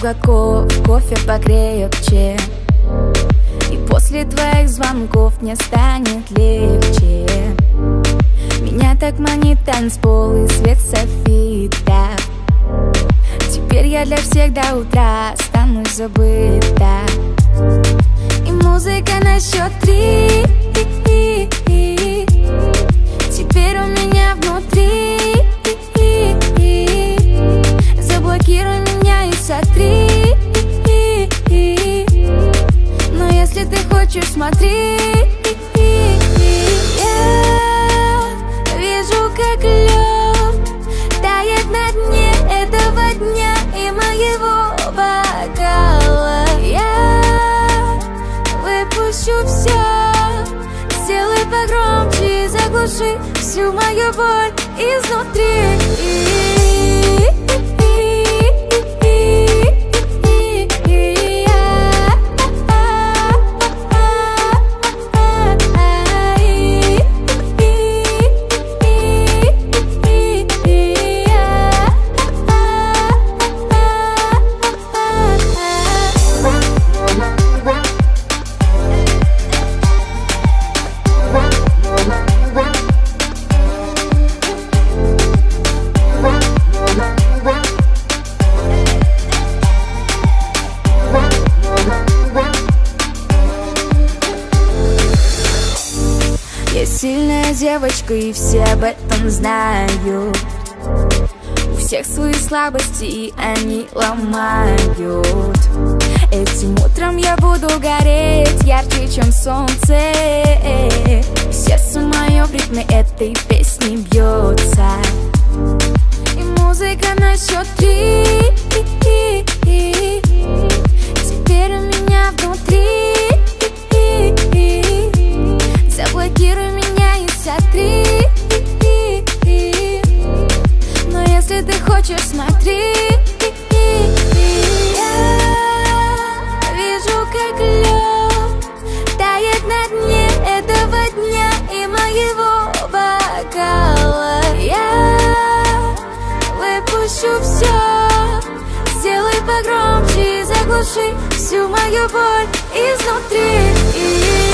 глотков, кофе покрепче, и после твоих звонков мне станет легче. Меня так манит танцпол и свет софита. Теперь я для всех до утра останусь забыта. И музыка на счет 3 теперь у меня внутри. Заблокируй меня и сотри. Но если ты хочешь, смотри. Я вижу, как лед тает на дне этого дня и моего бокала. Я выпущу все, сделай погромче и заглуши всю мою боль изнутри. Я сильная девочка, и все об этом знают. У всех свои слабости, и они ломают. Этим утром я буду гореть ярче, чем солнце. Сердце мое в ритме этой песни бьется. И музыка на счет 3 теперь у меня внутри. Заблокируй меня и сотри. Но если ты хочешь, смотри. Я вижу, как лед тает на дне этого дня и моего бокала. Я выпущу все, сделай погромче и заглуши всю мою боль изнутри.